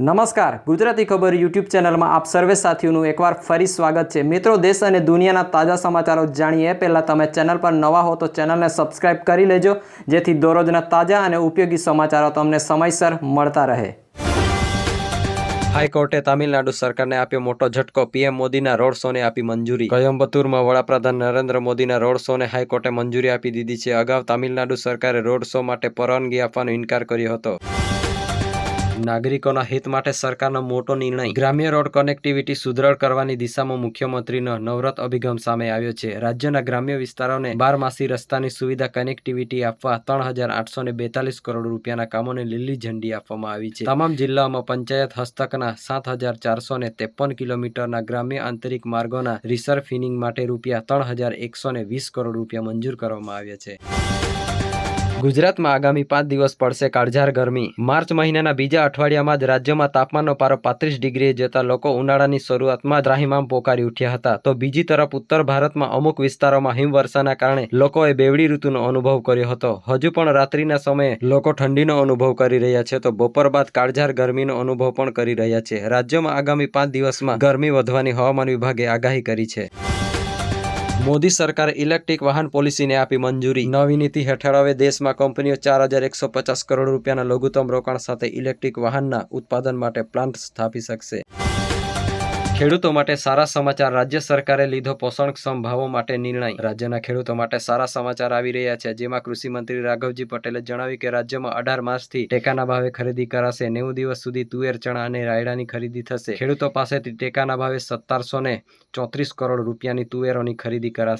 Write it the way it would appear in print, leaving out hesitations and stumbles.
નમસ્કાર, ગુજરાતી ખબર યુટ્યુબ ચેનલમાં આપ સર્વે સાથીઓનું એકવાર ફરી સ્વાગત છે। મિત્રો, દેશ અને દુનિયાના તાજા સમાચારો જાણીએ પહેલાં તમે ચેનલ પર નવા હો તો ચેનલને સબસ્ક્રાઇબ કરી લેજો, જેથી દરરોજના તાજા અને ઉપયોગી સમાચારો તમને સમયસર મળતા રહે। હાઈકોર્ટે તામિલનાડુ સરકારને આપ્યો મોટો ઝટકો। પીએમ મોદીના રોડ શોને આપી મંજૂરી। કોયમ્બતુરમાં વડાપ્રધાન નરેન્દ્ર મોદીના રોડ શોને હાઈકોર્ટે મંજૂરી આપી દીધી છે। અગાઉ તામિલનાડુ સરકારે રોડ શો માટે પરવાનગી આપવાનો ઇનકાર કર્યો હતો। નાગરિકોના હિત માટે સરકારનો મોટો નિર્ણય। ગ્રામ્ય રોડ કનેક્ટિવિટી સુદૃઢ કરવાની દિશામાં મુખ્યમંત્રીનો નવરત અભિગમ સામે આવ્યો છે। રાજ્યના ગ્રામ્ય વિસ્તારોને બારમાસી રસ્તાની સુવિધા કનેક્ટિવિટી આપવા 3,842 કરોડ રૂપિયાના કામોને લીલી ઝંડી આપવામાં આવી છે। તમામ જિલ્લાઓમાં પંચાયત હસ્તકના 7,453 કિલોમીટરના ગ્રામ્ય આંતરિક માર્ગોના રિસર્ફિનિંગ માટે રૂપિયા 3,120 કરોડ રૂપિયા મંજૂર કરવામાં આવ્યા છે। ગુજરાતમાં આગામી 5 દિવસ પડશે કાળઝાળ ગરમી। માર્ચ મહિનાના બીજા અઠવાડિયામાં જ રાજ્યમાં તાપમાનનો પારો 35 ડિગ્રીએ જતા લોકો ઉનાળાની શરૂઆતમાં ત્રાહિમામ પોકારી ઉઠ્યા હતા, તો બીજી તરફ ઉત્તર ભારતમાં અમુક વિસ્તારોમાં હિમવર્ષાના કારણે લોકોએ બેવડી ઋતુનો અનુભવ કર્યો હતો। હજુ પણ રાત્રિના સમયે લોકો ઠંડીનો અનુભવ કરી રહ્યા છે, તો બપોર બાદ કાળઝાળ ગરમીનો અનુભવ પણ કરી રહ્યા છે। રાજ્યમાં આગામી 5 દિવસમાં ગરમી વધવાની હવામાન વિભાગે આગાહી કરી છે। મોદી સરકારે ઇલેક્ટ્રિક વાહન પોલિસીને આપી મંજૂરી। નવી નીતિ હેઠળ હવે દેશમાં કંપનીઓ 4,150 કરોડ રૂપિયાના લઘુત્તમ રોકાણ સાથે ઇલેક્ટ્રિક વાહનના ઉત્પાદન માટે પ્લાન્ટ સ્થાપી શકશે। ખેડૂતો માટે સારા સમાચાર। રાજ્ય સરકારે લીધો પોષણક્ષમ ભાવો માટે નિર્ણય। રાજ્યના ખેડૂતો માટે સારા સમાચાર આવી રહ્યા છે, જેમાં કૃષિ મંત્રી રાઘવજી પટેલે જણાવ્યું કે રાજ્યમાં 18 માર્ચથી ટેકાના ભાવે ખરીદી કરાશે। 90 દિવસ સુધી તુવેર, ચણા અને રાયડાની ખરીદી થશે। ખેડૂતો પાસેથી ટેકાના ભાવે 1,734 કરોડ રૂપિયાની તુવેરોની ખરીદી કરાશે।